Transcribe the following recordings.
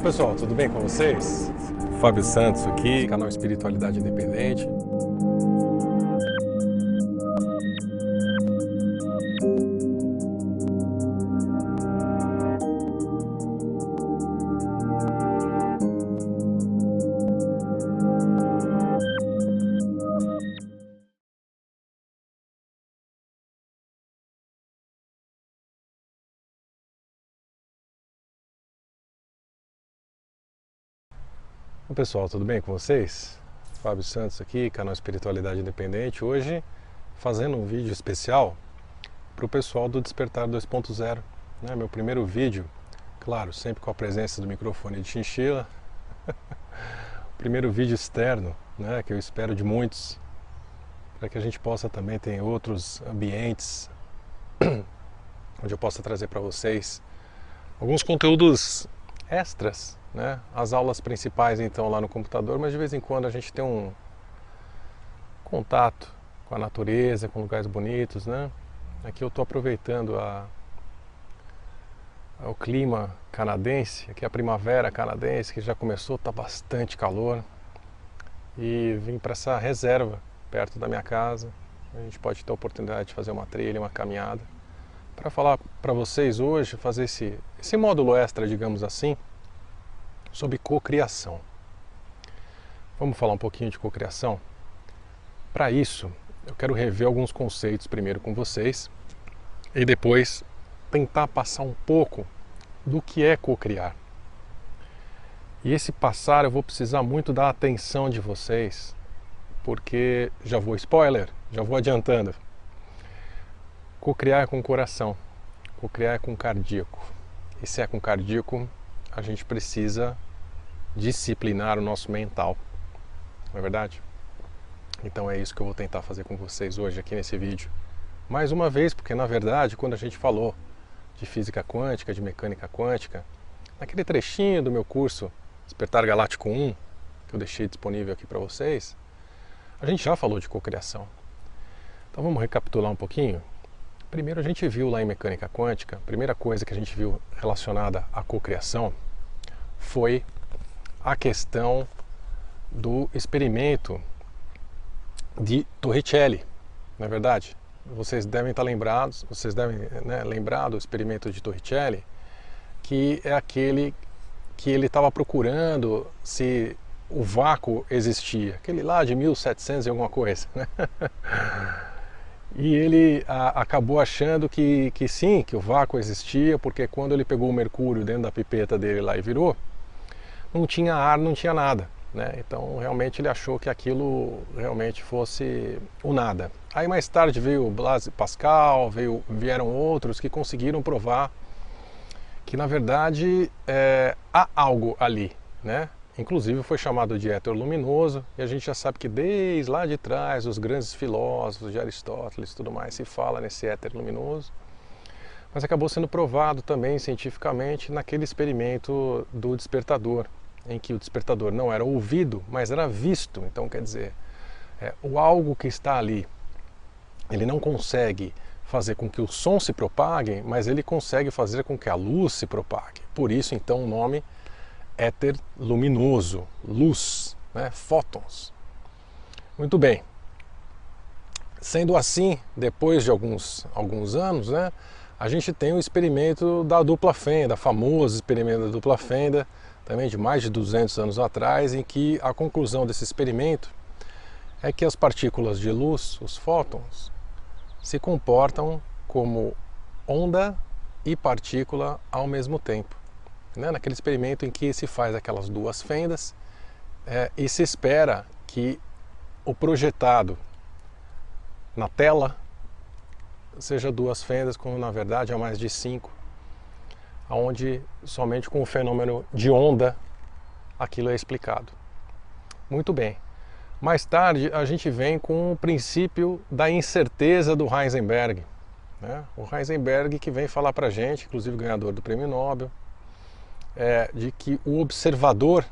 Pessoal, tudo bem com vocês? Fábio Santos aqui, canal Espiritualidade Independente. Pessoal, tudo bem com vocês? Fábio Santos aqui, canal Espiritualidade Independente. Hoje fazendo um vídeo especial para o pessoal do Despertar 2.0, né? Meu primeiro vídeo, claro, sempre com a presença do microfone de chinchila. Primeiro vídeo externo, né? Que eu espero de muitos, para que a gente possa também ter outros ambientes onde eu possa trazer para vocês alguns conteúdos extras, né? As aulas principais então lá no computador, mas de vez em quando a gente tem um contato com a natureza, com lugares bonitos, né? Aqui eu estou aproveitando o clima canadense, aqui é a primavera canadense, que já começou, está bastante calor, e vim para essa reserva perto da minha casa. A gente pode ter a oportunidade de fazer uma trilha, uma caminhada, para falar para vocês hoje, fazer esse módulo extra, digamos assim, sobre cocriação. Vamos falar um pouquinho de cocriação? Para isso, eu quero rever alguns conceitos primeiro com vocês e depois tentar passar um pouco do que é cocriar. E esse passar eu vou precisar muito da atenção de vocês, porque já vou spoiler, já vou adiantando. Cocriar é com o coração, cocriar é com o cardíaco. E se é com o cardíaco, a gente precisa disciplinar o nosso mental, não é verdade? Então é isso que eu vou tentar fazer com vocês hoje aqui nesse vídeo. Mais uma vez, porque na verdade, quando a gente falou de física quântica, de mecânica quântica, naquele trechinho do meu curso Despertar Galáctico 1, que eu deixei disponível aqui para vocês, a gente já falou de cocriação. Então vamos recapitular um pouquinho. Primeiro a gente viu lá em mecânica quântica, a primeira coisa que a gente viu relacionada à cocriação foi a questão do experimento de Torricelli, não é verdade? Vocês devem estar lembrados, lembrar do experimento de Torricelli, que é aquele que ele estava procurando se o vácuo existia, aquele lá de 1700 e alguma coisa, né? E ele acabou achando que sim, que o vácuo existia, porque quando ele pegou o mercúrio dentro da pipeta dele lá e virou, não tinha ar, não tinha nada, né? Então realmente ele achou que aquilo realmente fosse o nada. Aí mais tarde veio Blaise Pascal, vieram outros que conseguiram provar que na verdade há algo ali, né? Inclusive foi chamado de éter luminoso, e a gente já sabe que desde lá de trás, os grandes filósofos de Aristóteles e tudo mais, se fala nesse éter luminoso. Mas acabou sendo provado também cientificamente naquele experimento do despertador, em que o despertador não era ouvido, mas era visto. Então quer dizer, o algo que está ali, ele não consegue fazer com que o som se propague, mas ele consegue fazer com que a luz se propague. Por isso então o nome éter luminoso, luz, né? Fótons. Muito bem. Sendo assim, depois de alguns anos, né, a gente tem o experimento da dupla fenda, famoso experimento da dupla fenda, também de mais de 200 anos atrás, em que a conclusão desse experimento é que as partículas de luz, os fótons, se comportam como onda e partícula ao mesmo tempo. Né? Naquele experimento em que se faz aquelas duas fendas e se espera que o projetado na tela seja duas fendas, quando na verdade há mais de 5, onde somente com o fenômeno de onda aquilo é explicado. Muito bem. Mais tarde a gente vem com o princípio da incerteza do Heisenberg, né? O Heisenberg que vem falar para a gente, inclusive ganhador do Prêmio Nobel, de que o observador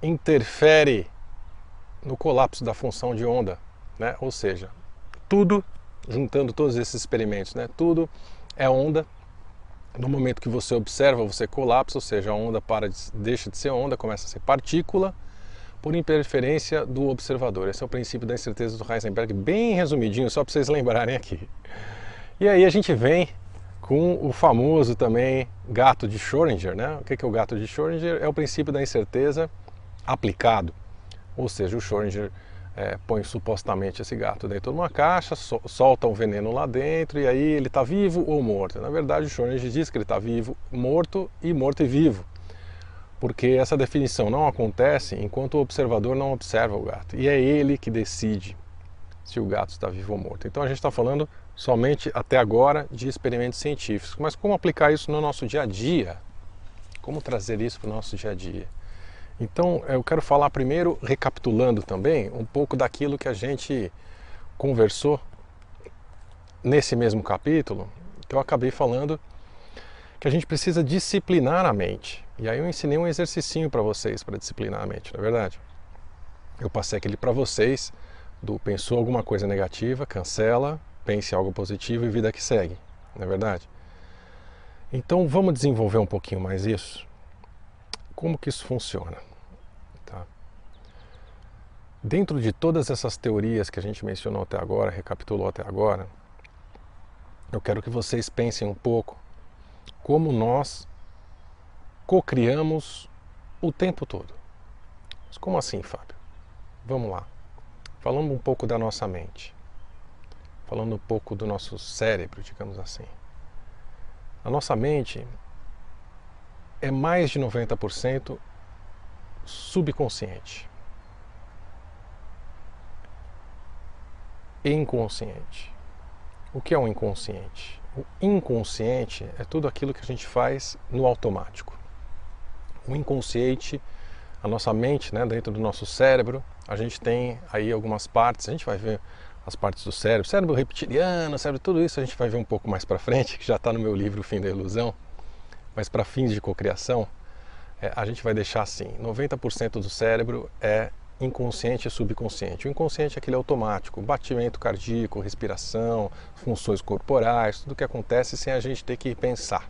interfere no colapso da função de onda, né? Ou seja, tudo, juntando todos esses experimentos, né? Tudo é onda, No momento que você observa, você colapsa, ou seja, a onda deixa de ser onda, começa a ser partícula, por interferência do observador. Esse é o princípio da incerteza do Heisenberg, bem resumidinho, só para vocês lembrarem aqui. E aí a gente vem com o famoso também gato de Schrödinger, né? O que é o gato de Schrödinger? É o princípio da incerteza aplicado. Ou seja, o Schrödinger põe supostamente esse gato dentro de uma caixa, solta um veneno lá dentro e aí ele está vivo ou morto. Na verdade, o Schrödinger diz que ele está vivo, morto e vivo. Porque essa definição não acontece enquanto o observador não observa o gato. E é ele que decide se o gato está vivo ou morto. Então a gente está falando somente até agora de experimentos científicos. Mas como aplicar isso no nosso dia a dia? Como trazer isso para o nosso dia a dia? Então eu quero falar primeiro, recapitulando também, um pouco daquilo que a gente conversou nesse mesmo capítulo, que eu acabei falando que a gente precisa disciplinar a mente. E aí eu ensinei um exercicinho para vocês para disciplinar a mente, não é verdade? Eu passei aquele para vocês do pensou alguma coisa negativa, cancela, pense algo positivo e vida que segue, não é verdade? Então vamos desenvolver um pouquinho mais isso. Como que isso funciona? Tá? Dentro de todas essas teorias que a gente mencionou até agora, recapitulou até agora, eu quero que vocês pensem um pouco como nós cocriamos o tempo todo. Mas como assim, Fábio? Vamos lá. Falando um pouco da nossa mente. Falando um pouco do nosso cérebro, digamos assim. A nossa mente é mais de 90% subconsciente e inconsciente. O que é um inconsciente? O inconsciente é tudo aquilo que a gente faz no automático. O inconsciente, a nossa mente, né, dentro do nosso cérebro, a gente tem aí algumas partes, a gente vai ver as partes do cérebro reptiliano, cérebro, tudo isso a gente vai ver um pouco mais para frente, que já está no meu livro O Fim da Ilusão, mas para fins de cocriação, a gente vai deixar assim, 90% do cérebro é inconsciente e subconsciente. O inconsciente é aquele automático, batimento cardíaco, respiração, funções corporais, tudo que acontece sem a gente ter que pensar.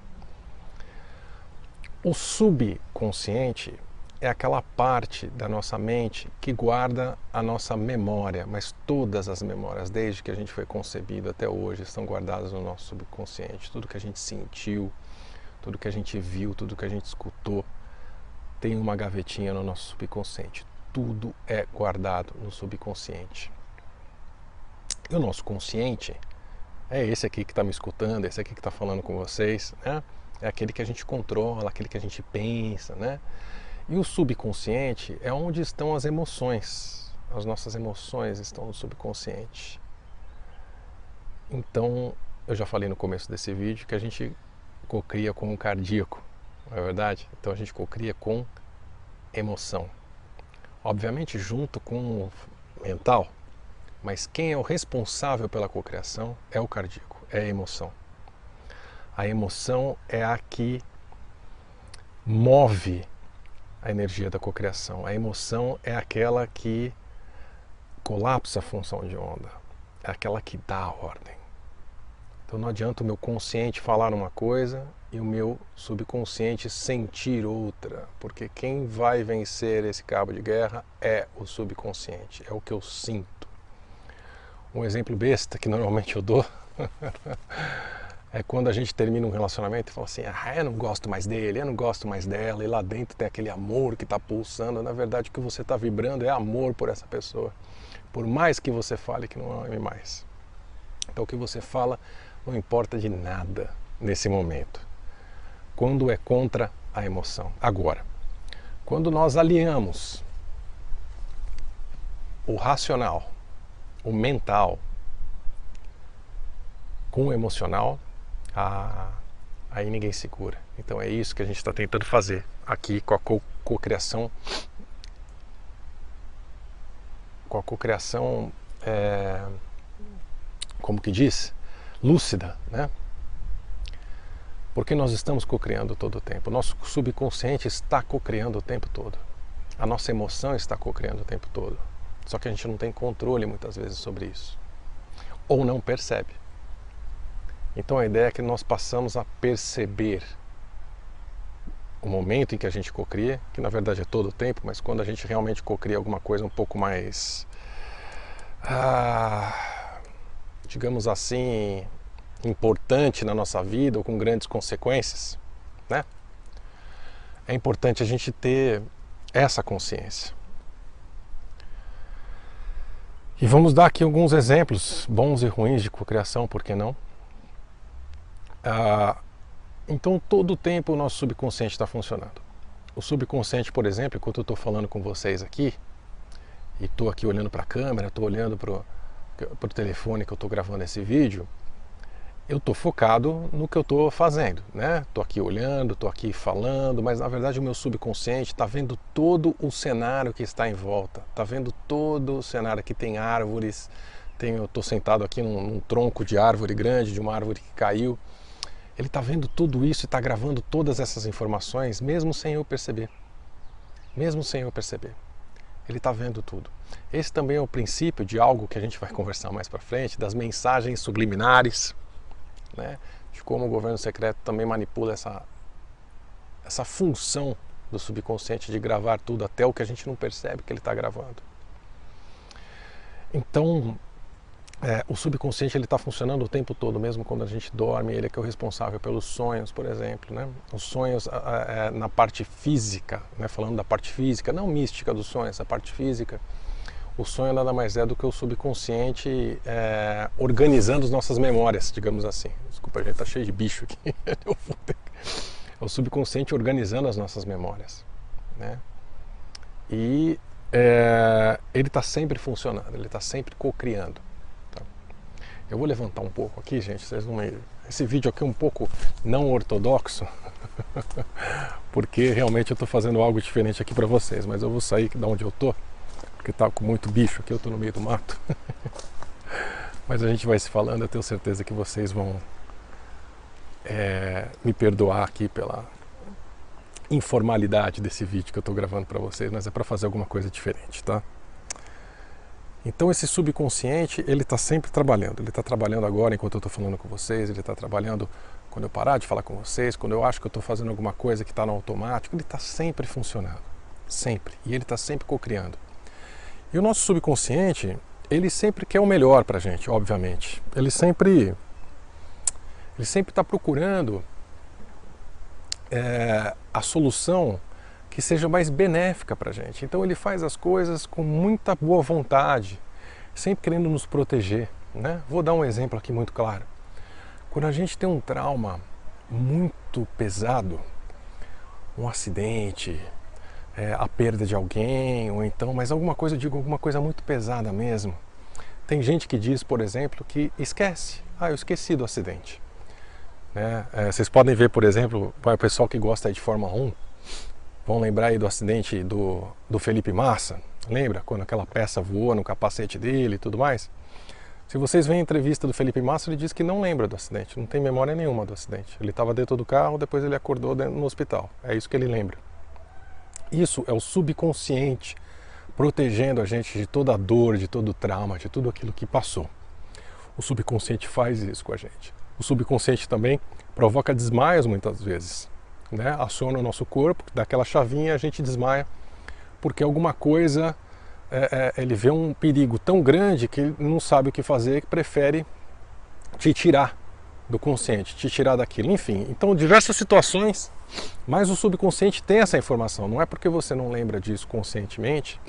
O subconsciente é aquela parte da nossa mente que guarda a nossa memória, mas todas as memórias, desde que a gente foi concebido até hoje, estão guardadas no nosso subconsciente. Tudo que a gente sentiu, tudo que a gente viu, tudo que a gente escutou, tem uma gavetinha no nosso subconsciente. Tudo é guardado no subconsciente. E o nosso consciente é esse aqui que está me escutando, esse aqui que está falando com vocês, né? É aquele que a gente controla, aquele que a gente pensa, né? E o subconsciente é onde estão as emoções. As nossas emoções estão no subconsciente. Então, eu já falei no começo desse vídeo que a gente cocria com o cardíaco, não é verdade? Então a gente cocria com emoção. Obviamente junto com o mental, mas quem é o responsável pela cocriação é o cardíaco, é a emoção. A emoção é a que move a energia da cocriação. A emoção é aquela que colapsa a função de onda, é aquela que dá a ordem. Então não adianta o meu consciente falar uma coisa e o meu subconsciente sentir outra, porque quem vai vencer esse cabo de guerra é o subconsciente, é o que eu sinto. Um exemplo besta que normalmente eu dou é quando a gente termina um relacionamento e fala assim, eu não gosto mais dele, eu não gosto mais dela, e lá dentro tem aquele amor que está pulsando. Na verdade o que você está vibrando é amor por essa pessoa, por mais que você fale que não ame mais. Então o que você fala não importa de nada nesse momento, quando é contra a emoção. Agora, quando nós alinhamos o racional, o mental, com o emocional, aí ninguém segura. Então é isso que a gente está tentando fazer aqui com a cocriação, como que diz? Lúcida, né? Porque nós estamos cocriando todo o tempo. O nosso subconsciente está cocriando o tempo todo. A nossa emoção está cocriando o tempo todo. Só que a gente não tem controle muitas vezes sobre isso. Ou não percebe. Então a ideia é que nós passamos a perceber o momento em que a gente cocria, que na verdade é todo o tempo, mas quando a gente realmente cocria alguma coisa um pouco mais, digamos assim, importante na nossa vida ou com grandes consequências, né? É importante a gente ter essa consciência. E vamos dar aqui alguns exemplos bons e ruins de cocriação, por que não? Então todo o tempo o nosso subconsciente está funcionando. O subconsciente, por exemplo, enquanto eu estou falando com vocês aqui, e estou aqui olhando para a câmera, estou olhando para o telefone que eu estou gravando esse vídeo, eu estou focado no que eu estou fazendo, né? Estou aqui olhando, estou aqui falando, mas na verdade o meu subconsciente está vendo todo o cenário que está em volta, está vendo todo o cenário. Aqui tem árvores, eu estou sentado aqui num tronco de árvore grande, de uma árvore que caiu. Ele está vendo tudo isso e está gravando todas essas informações, mesmo sem eu perceber. Mesmo sem eu perceber. Ele está vendo tudo. Esse também é o princípio de algo que a gente vai conversar mais para frente, das mensagens subliminares, né? De como o governo secreto também manipula essa função do subconsciente de gravar tudo, até o que a gente não percebe que ele está gravando. Então, o subconsciente ele está funcionando o tempo todo, mesmo quando a gente dorme. Ele é que é o responsável pelos sonhos, por exemplo, né? Os sonhos na parte física, né? Falando da parte física, não mística dos sonhos, a parte física. O sonho nada mais é do que o subconsciente organizando as nossas memórias, digamos assim. Desculpa, a gente está cheio de bicho aqui. É o subconsciente organizando as nossas memórias, né? E ele está sempre funcionando, ele está sempre co-criando. Eu vou levantar um pouco aqui, gente, vocês não me... Esse vídeo aqui é um pouco não ortodoxo, porque realmente eu estou fazendo algo diferente aqui para vocês, mas eu vou sair da onde eu estou, porque tá com muito bicho aqui, eu estou no meio do mato. Mas a gente vai se falando, eu tenho certeza que vocês vão me perdoar aqui pela informalidade desse vídeo que eu estou gravando para vocês, mas é para fazer alguma coisa diferente, tá? Então esse subconsciente, ele está sempre trabalhando. Ele está trabalhando agora enquanto eu estou falando com vocês, ele está trabalhando quando eu parar de falar com vocês, quando eu acho que eu estou fazendo alguma coisa que está no automático. Ele está sempre funcionando, sempre. E ele está sempre co-criando. E o nosso subconsciente, ele sempre quer o melhor para a gente, obviamente. Ele sempre está procurando a solução que seja mais benéfica para a gente. Então ele faz as coisas com muita boa vontade, sempre querendo nos proteger, né? Vou dar um exemplo aqui muito claro. Quando a gente tem um trauma muito pesado, um acidente, a perda de alguém, ou então, mas alguma coisa, eu digo alguma coisa muito pesada mesmo. Tem gente que diz, por exemplo, que esquece. Eu esqueci do acidente. Né? Vocês podem ver, por exemplo, o pessoal que gosta de Fórmula 1, vão lembrar aí do acidente do Felipe Massa, lembra? Quando aquela peça voou no capacete dele e tudo mais. Se vocês veem a entrevista do Felipe Massa, ele diz que não lembra do acidente, não tem memória nenhuma do acidente. Ele estava dentro do carro, depois ele acordou no hospital, é isso que ele lembra. Isso é o subconsciente protegendo a gente de toda a dor, de todo o trauma, de tudo aquilo que passou. O subconsciente faz isso com a gente. O subconsciente também provoca desmaios muitas vezes. Né? Aciona o nosso corpo, dá aquela chavinha e a gente desmaia, porque alguma coisa, ele vê um perigo tão grande que ele não sabe o que fazer, que prefere te tirar do consciente, te tirar daquilo, enfim. Então diversas situações, mas o subconsciente tem essa informação. Não é porque você não lembra disso conscientemente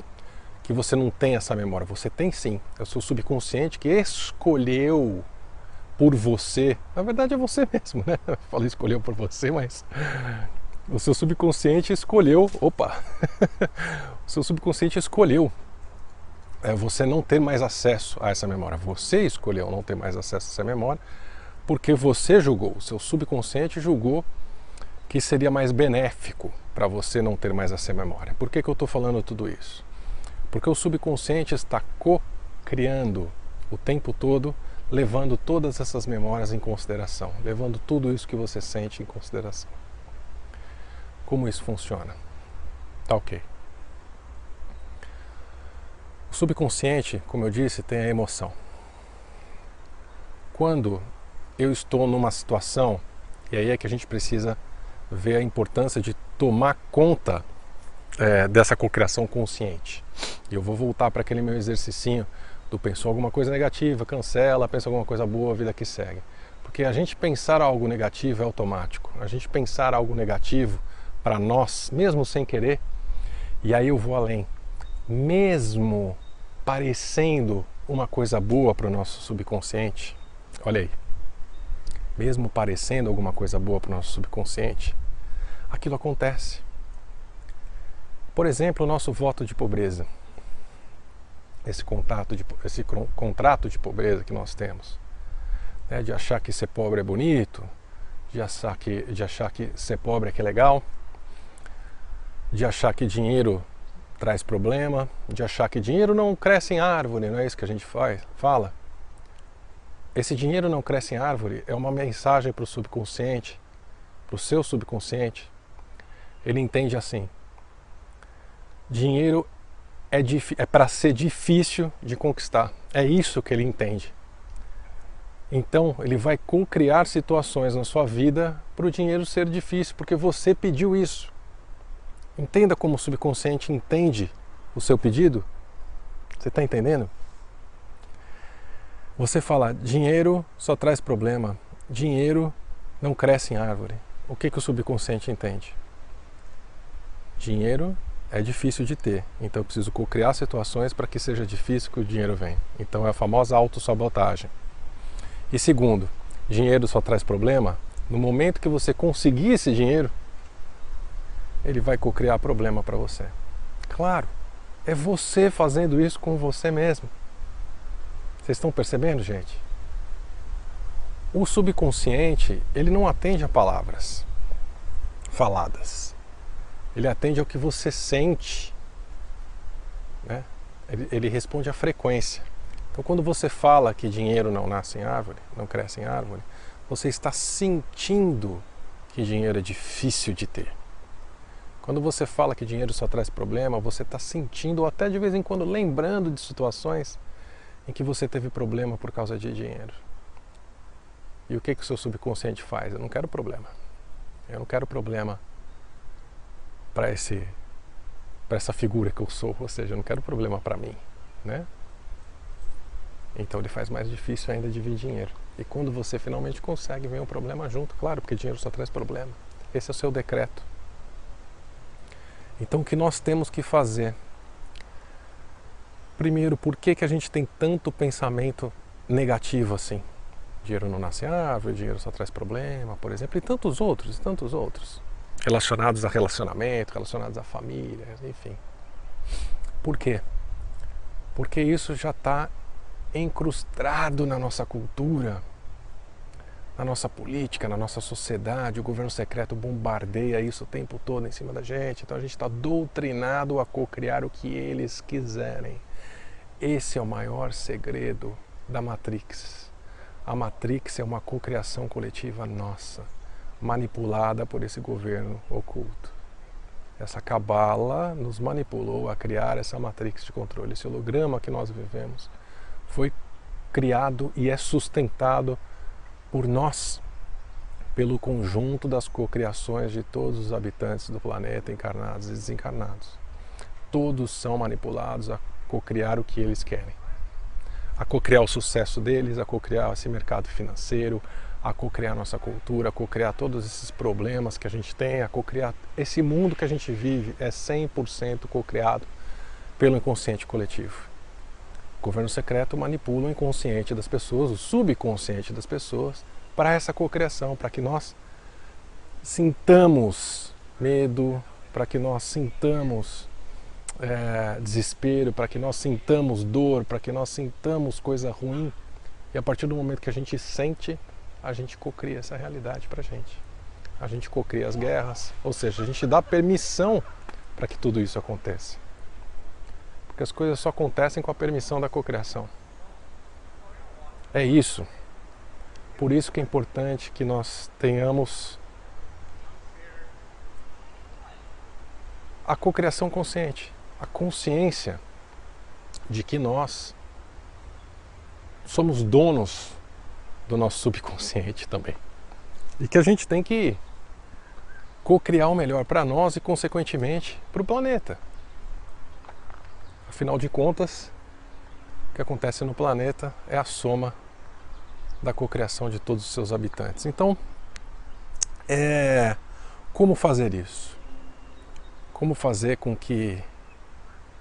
que você não tem essa memória, você tem sim. É o seu subconsciente que escolheu por você, na verdade é você mesmo, né? Eu falei escolheu por você, mas o seu subconsciente escolheu, o seu subconsciente escolheu você não ter mais acesso a essa memória. Você escolheu não ter mais acesso a essa memória porque você julgou, o seu subconsciente julgou que seria mais benéfico para você não ter mais essa memória. Por que eu estou falando tudo isso? Porque o subconsciente está co-criando o tempo todo, levando todas essas memórias em consideração, levando tudo isso que você sente em consideração. Como isso funciona? Tá ok. O subconsciente, como eu disse, tem a emoção. Quando eu estou numa situação, e aí é que a gente precisa ver a importância de tomar conta dessa cocriação consciente. E eu vou voltar para aquele meu exercicinho do pensou alguma coisa negativa, cancela, pensa alguma coisa boa, a vida que segue. Porque a gente pensar algo negativo é automático. A gente pensar algo negativo para nós, mesmo sem querer, e aí eu vou além. Mesmo parecendo uma coisa boa para o nosso subconsciente, olha aí, mesmo parecendo alguma coisa boa para o nosso subconsciente, aquilo acontece. Por exemplo, o nosso voto de pobreza, esse contrato de pobreza que nós temos, né, de achar que ser pobre é bonito, de achar que ser pobre é que é legal, de achar que dinheiro traz problema, de achar que dinheiro não cresce em árvore, não é isso que a gente fala? Esse dinheiro não cresce em árvore é uma mensagem para o subconsciente, para o seu subconsciente. Ele entende assim: dinheiro é para ser difícil de conquistar. É isso que ele entende. Então ele vai co-criar situações na sua vida para o dinheiro ser difícil, porque você pediu isso. Entenda como o subconsciente entende o seu pedido. Você está entendendo? Você fala, dinheiro só traz problema, dinheiro não cresce em árvore. O que o subconsciente entende? Dinheiro é difícil de ter, então eu preciso co-criar situações para que seja difícil que o dinheiro venha. Então é a famosa autossabotagem. E segundo, dinheiro só traz problema. No momento que você conseguir esse dinheiro, ele vai co-criar problema para você. Claro, é você fazendo isso com você mesmo. Vocês estão percebendo, gente? O subconsciente, ele não atende a palavras faladas. Ele atende ao que você sente, né? Ele responde à frequência. Então, quando você fala que dinheiro não nasce em árvore, não cresce em árvore, você está sentindo que dinheiro é difícil de ter. Quando você fala que dinheiro só traz problema, você está sentindo, ou até de vez em quando lembrando de situações em que você teve problema por causa de dinheiro. E o que o seu subconsciente faz? Eu não quero problema. Eu não quero problema para essa figura que eu sou, ou seja, eu não quero problema para mim, né? Então ele faz mais difícil ainda dividir dinheiro. E quando você finalmente consegue, vem um problema junto, claro, porque dinheiro só traz problema. Esse é o seu decreto. Então o que nós temos que fazer? Primeiro, por que a gente tem tanto pensamento negativo assim? Dinheiro não nasce em árvore, dinheiro só traz problema, por exemplo, e tantos outros, relacionados a relacionamento, relacionados à família, enfim. Por quê? Porque isso já está incrustado na nossa cultura, na nossa política, na nossa sociedade. O governo secreto bombardeia isso o tempo todo em cima da gente, então a gente está doutrinado a co-criar o que eles quiserem. Esse é o maior segredo da Matrix. A Matrix é uma cocriação coletiva nossa, manipulada por esse governo oculto. Essa cabala nos manipulou a criar essa Matrix de controle. Esse holograma que nós vivemos foi criado e é sustentado por nós, pelo conjunto das cocriações de todos os habitantes do planeta, encarnados e desencarnados. Todos são manipulados a cocriar o que eles querem. A cocriar o sucesso deles, a cocriar esse mercado financeiro, a cocriar nossa cultura, a cocriar todos esses problemas que a gente tem, a cocriar esse mundo que a gente vive, é 100% cocriado pelo inconsciente coletivo. O governo secreto manipula o inconsciente das pessoas, o subconsciente das pessoas, para essa cocriação, para que nós sintamos medo, para que nós sintamos desespero, para que nós sintamos dor, para que nós sintamos coisa ruim. E a partir do momento que a gente sente, a gente cocria essa realidade para a gente. A gente cocria as guerras, ou seja, a gente dá permissão para que tudo isso aconteça. Porque as coisas só acontecem com a permissão da cocriação. É isso. Por isso que é importante que nós tenhamos a cocriação consciente, a consciência de que nós somos donos do nosso subconsciente também. E que a gente tem que co-criar o melhor para nós e, consequentemente, para o planeta. Afinal de contas, o que acontece no planeta é a soma da cocriação de todos os seus habitantes. Então, como fazer isso? Como fazer com que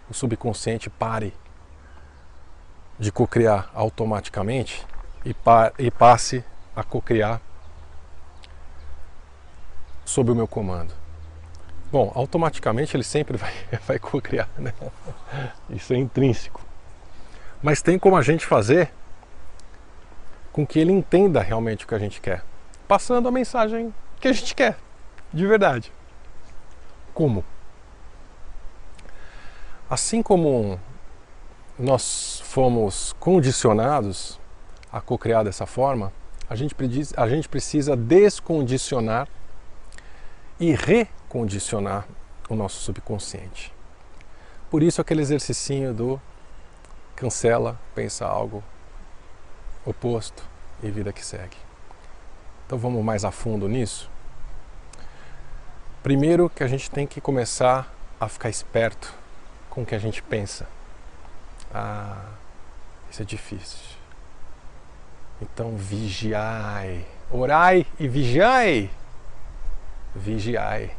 o subconsciente pare de cocriar automaticamente e passe a cocriar sob o meu comando? Bom, automaticamente ele sempre vai cocriar, né? Isso é intrínseco. Mas tem como a gente fazer com que ele entenda realmente o que a gente quer, passando a mensagem que a gente quer, de verdade. Como? Assim como nós fomos condicionados a cocriar dessa forma, a gente precisa descondicionar e recondicionar o nosso subconsciente. Por isso aquele exercicinho do cancela, pensa algo oposto e vida que segue. Então vamos mais a fundo nisso? Primeiro que a gente tem que começar a ficar esperto com o que a gente pensa. Isso é difícil. Então vigiai, orai e vigiai. Vigiai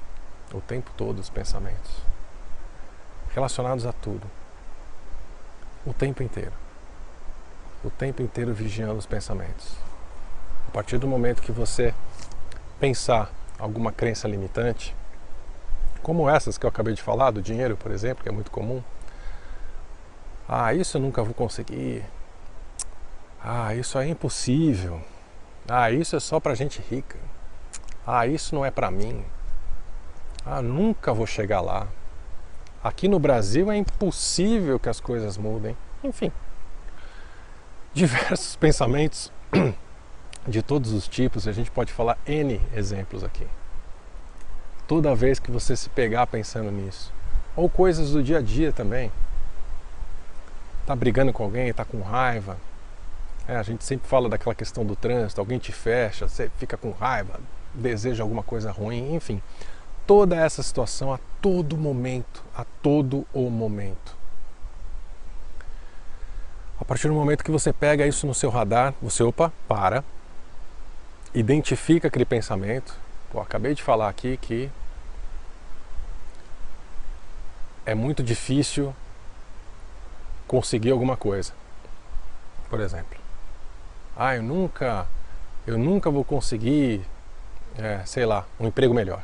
o tempo todo os pensamentos relacionados a tudo, o tempo inteiro vigiando os pensamentos. A partir do momento que você pensar alguma crença limitante, como essas que eu acabei de falar, do dinheiro, por exemplo, que é muito comum. Isso eu nunca vou conseguir. Isso é impossível. Isso é só pra gente rica. Isso não é pra mim. Nunca vou chegar lá. Aqui no Brasil é impossível que as coisas mudem. Enfim, diversos pensamentos de todos os tipos. A gente pode falar N exemplos aqui. Toda vez que você se pegar pensando nisso, ou coisas do dia a dia também, tá brigando com alguém, tá com raiva, a gente sempre fala daquela questão do trânsito, alguém te fecha, você fica com raiva, deseja alguma coisa ruim, enfim, toda essa situação a todo momento, a todo o momento. A partir do momento que você pega isso no seu radar, você, para, identifica aquele pensamento. Acabei de falar aqui que é muito difícil conseguir alguma coisa. Por exemplo, eu nunca vou conseguir, um emprego melhor.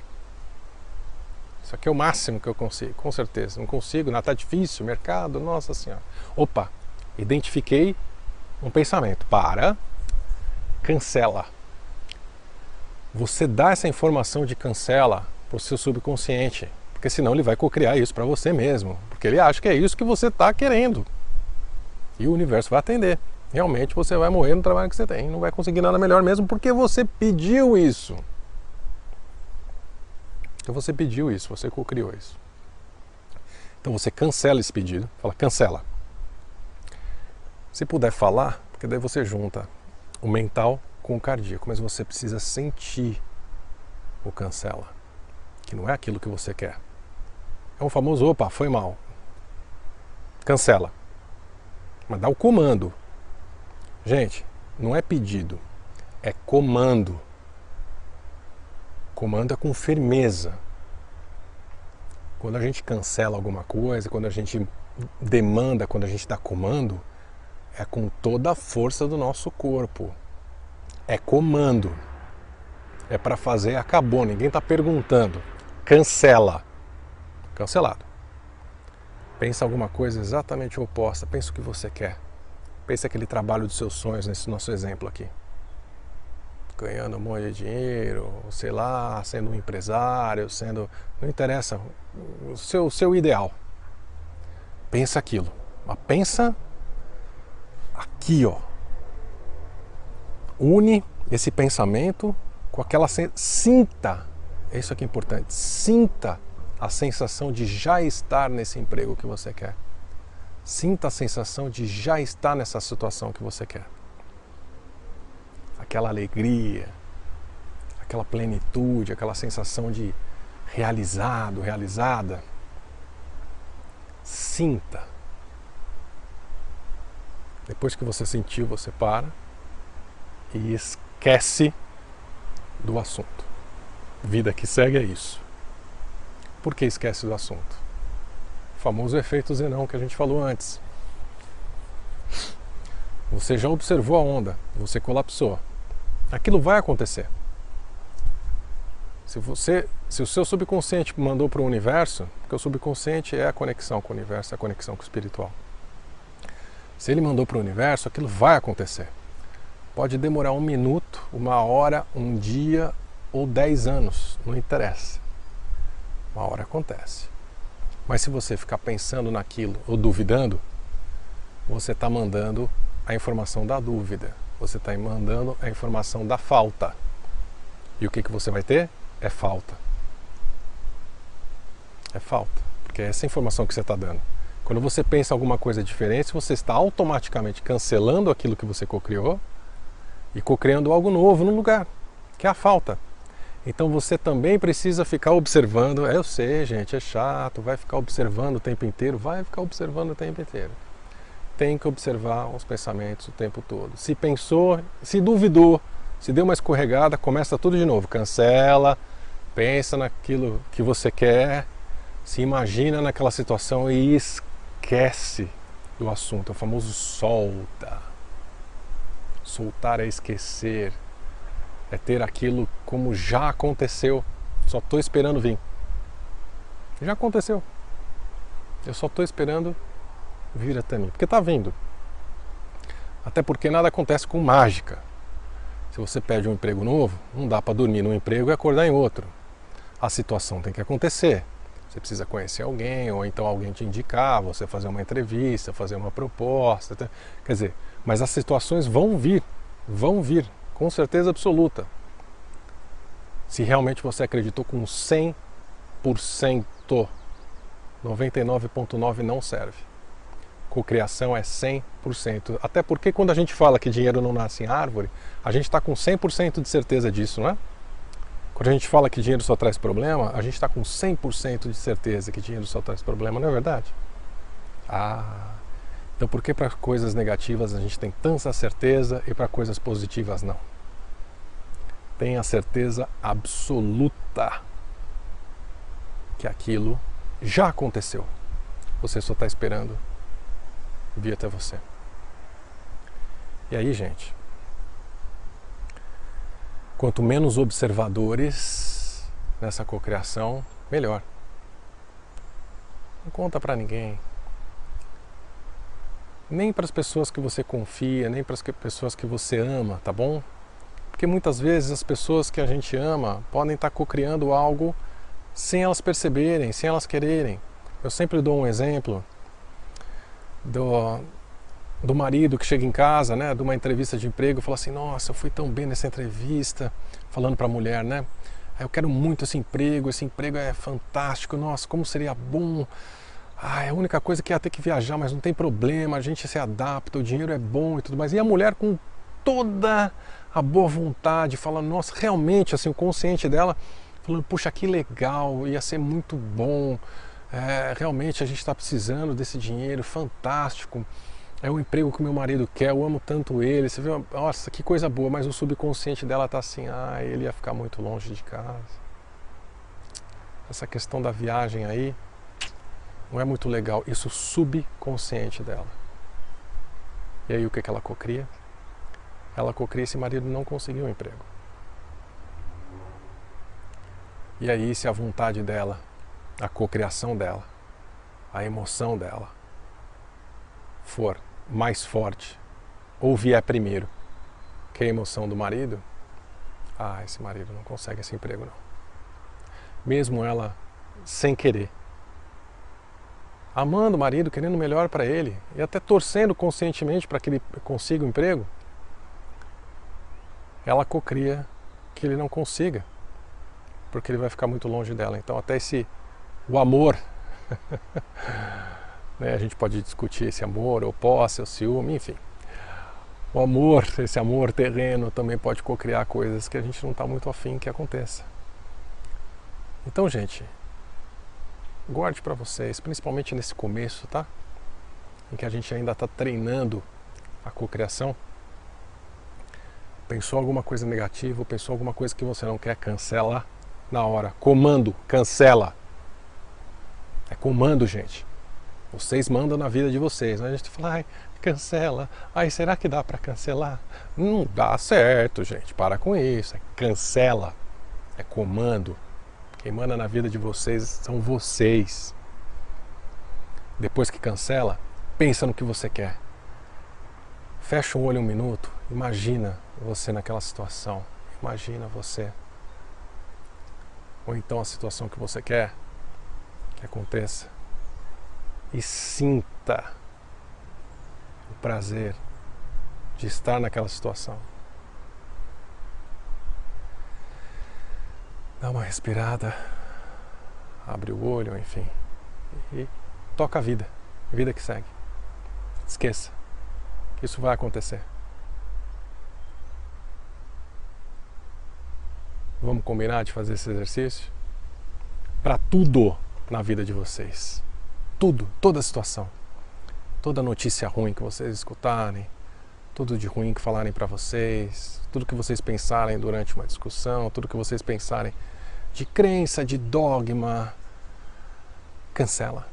Isso aqui é o máximo que eu consigo, com certeza. Não consigo, nada, tá difícil, mercado, nossa senhora. Identifiquei um pensamento. Para, cancela. Você dá essa informação de cancela para o seu subconsciente, porque senão ele vai cocriar isso para você mesmo, porque ele acha que é isso que você está querendo. E o universo vai atender. Realmente você vai morrer no trabalho que você tem, não vai conseguir nada melhor mesmo, porque você pediu isso. Então você pediu isso, você cocriou isso. Então você cancela esse pedido, fala cancela. Se puder falar, porque daí você junta o mental com o cardíaco, mas você precisa sentir o cancela, que não é aquilo que você quer. É um famoso, foi mal. Cancela. Mas dá o comando. Gente, não é pedido, é comando. Comando é com firmeza. Quando a gente cancela alguma coisa, quando a gente demanda, quando a gente dá comando, é com toda a força do nosso corpo. É comando. É para fazer, acabou, ninguém está perguntando. Cancela. Cancelado. Pensa alguma coisa exatamente oposta, pensa o que você quer. Pensa aquele trabalho dos seus sonhos, nesse nosso exemplo aqui. Ganhando um monte de dinheiro, sei lá, sendo um empresário, não interessa, o seu ideal. Pensa aquilo. Mas pensa aqui, Une esse pensamento com aquela sinta, é isso aqui é importante, sinta a sensação de já estar nesse emprego que você quer. Sinta a sensação de já estar nessa situação que você quer. aquela alegria, aquela plenitude, aquela sensação de realizado, realizada. Sinta. Depois que você sentiu, você para e esquece do assunto. Vida que segue é isso. Por que esquece do assunto? O famoso efeito Zenão que a gente falou antes. Você já observou a onda, você colapsou. Aquilo vai acontecer. Se o seu subconsciente mandou para o universo, porque o subconsciente é a conexão com o universo, é a conexão com o espiritual. Se ele mandou para o universo, aquilo vai acontecer. Pode demorar 1 minuto, 1 hora, 1 dia ou 10 anos, não interessa. Uma hora acontece. Mas se você ficar pensando naquilo ou duvidando, você está mandando a informação da dúvida. Você está mandando a informação da falta. E o que você vai ter? É falta. É falta. Porque é essa informação que você está dando. Quando você pensa alguma coisa diferente, você está automaticamente cancelando aquilo que você cocriou e cocriando algo novo no lugar, que é a falta. Então você também precisa ficar observando. Eu sei, gente, é chato, vai ficar observando o tempo inteiro, vai ficar observando o tempo inteiro. Tem que observar os pensamentos o tempo todo. Se pensou, se duvidou, se deu uma escorregada, começa tudo de novo. Cancela, pensa naquilo que você quer, se imagina naquela situação e esquece do assunto. É o famoso solta. Soltar é esquecer. É ter aquilo como já aconteceu. Só estou esperando vir. Já aconteceu. Eu só estou esperando vir até mim. Porque está vindo. Até porque nada acontece com mágica. Se você pede um emprego novo, não dá para dormir num emprego e acordar em outro. A situação tem que acontecer. Você precisa conhecer alguém, ou então alguém te indicar, você fazer uma entrevista, fazer uma proposta. Quer dizer, mas as situações vão vir, com certeza absoluta. Se realmente você acreditou com 100%, 99,9% não serve. Cocriação é 100%. Até porque quando a gente fala que dinheiro não nasce em árvore, a gente está com 100% de certeza disso, não é? Quando a gente fala que dinheiro só traz problema, a gente está com 100% de certeza que dinheiro só traz problema, não é verdade? Então por que para coisas negativas a gente tem tanta certeza e para coisas positivas não? Tenha certeza absoluta que aquilo já aconteceu. Você só está esperando vir até você. E aí, gente, quanto menos observadores nessa cocriação, melhor. Não conta para ninguém. Nem para as pessoas que você confia, nem para as pessoas que você ama, tá bom? Porque muitas vezes as pessoas que a gente ama podem estar cocriando algo sem elas perceberem, sem elas quererem. Eu sempre dou um exemplo do marido que chega em casa, né, de uma entrevista de emprego, e fala assim: nossa, eu fui tão bem nessa entrevista, falando para a mulher, né? Eu quero muito esse emprego é fantástico, nossa, como seria bom. É a única coisa que ia ter que viajar, mas não tem problema, a gente se adapta, o dinheiro é bom e tudo mais. E a mulher com toda a boa vontade, fala: nossa, realmente, assim, o consciente dela, falando: puxa, que legal, ia ser muito bom, realmente a gente está precisando desse dinheiro, fantástico, é o emprego que meu marido quer, eu amo tanto ele, você vê, nossa, que coisa boa, mas o subconsciente dela está assim: ele ia ficar muito longe de casa. Essa questão da viagem aí não é muito legal, isso subconsciente dela. E aí o que ela cocria? Ela cocria: esse marido não conseguiu um emprego. E aí, se a vontade dela, a cocriação dela, a emoção dela for mais forte, ou vier primeiro que a emoção do marido, esse marido não consegue esse emprego não. Mesmo ela sem querer, amando o marido, querendo o melhor para ele, e até torcendo conscientemente para que ele consiga um emprego, ela cocria que ele não consiga, porque ele vai ficar muito longe dela. Então até o amor, né, a gente pode discutir esse amor, ou posse, ou ciúme, enfim. o amor, esse amor terreno também pode cocriar coisas que a gente não está muito afim que aconteça. Então, gente, guarde para vocês, principalmente nesse começo, tá? Em que a gente ainda está treinando a cocriação. Pensou alguma coisa negativa, pensou alguma coisa que você não quer, cancela na hora. Comando, cancela. É comando, gente. Vocês mandam na vida de vocês. A gente fala, ai, cancela. Ai, será que dá para cancelar? Não dá certo, gente. Para com isso. É cancela. É comando. Quem manda na vida de vocês são vocês. Depois que cancela, pensa no que você quer. Fecha o olho um minuto. Imagina você naquela situação. Imagina você. Ou então a situação que você quer que aconteça. E sinta o prazer de estar naquela situação. Dá uma respirada, abre o olho, enfim, e toca a vida que segue. Esqueça que isso vai acontecer. Vamos combinar de fazer esse exercício? Para tudo na vida de vocês. Tudo, toda situação. Toda notícia ruim que vocês escutarem, tudo de ruim que falarem para vocês, tudo que vocês pensarem durante uma discussão, tudo que vocês pensarem de crença, de dogma, cancela.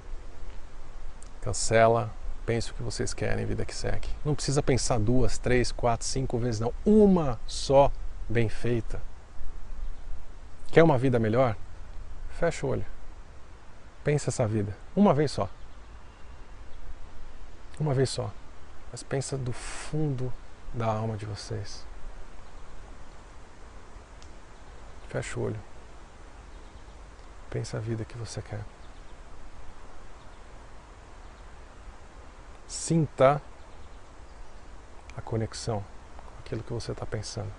Cancela, pense o que vocês querem, vida que segue. Não precisa pensar 2, 3, 4, 5 vezes não. Uma só bem feita. Quer uma vida melhor? Fecha o olho. Pensa essa vida. Uma vez só. Uma vez só. Mas pensa do fundo da alma de vocês. Fecha o olho. Pensa a vida que você quer. Sinta a conexão com aquilo que você está pensando.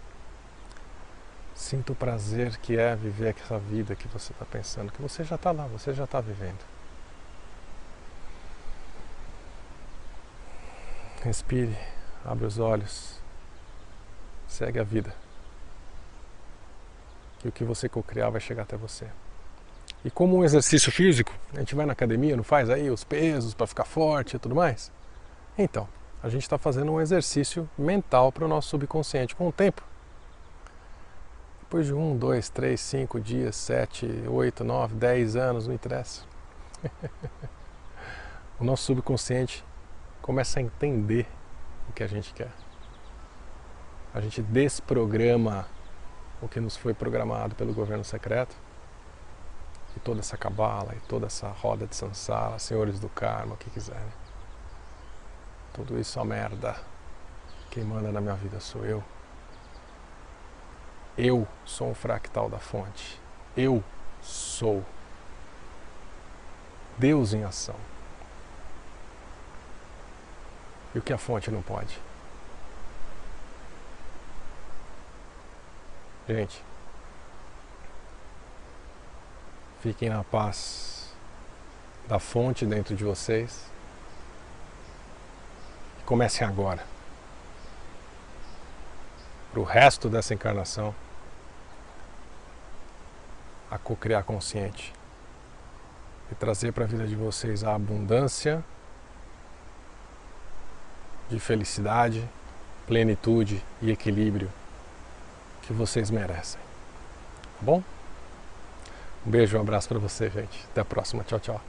Sinta o prazer que é viver essa vida que você está pensando, que você já está lá, você já está vivendo. Respire, abre os olhos, segue a vida. E o que você cocriar vai chegar até você. E como um exercício físico, a gente vai na academia, não faz aí os pesos para ficar forte e tudo mais? Então, a gente está fazendo um exercício mental para o nosso subconsciente com o tempo. Depois de 1, 2, 3, 5 dias, 7, 8, 9, 10 anos, não interessa. O nosso subconsciente começa a entender o que a gente quer. A gente desprograma o que nos foi programado pelo governo secreto. E toda essa cabala, e toda essa roda de Sansara, senhores do karma, o que quiserem. Tudo isso é uma merda. Quem manda na minha vida sou eu. Eu sou um fractal da fonte. Eu sou Deus em ação. E o que a fonte não pode? Gente, fiquem na paz da fonte dentro de vocês. E comecem agora. Para o resto dessa encarnação, a cocriar consciente. E trazer para a vida de vocês a abundância de felicidade, plenitude e equilíbrio que vocês merecem. Tá bom? Um beijo, um abraço para você, gente. Até a próxima. Tchau, tchau.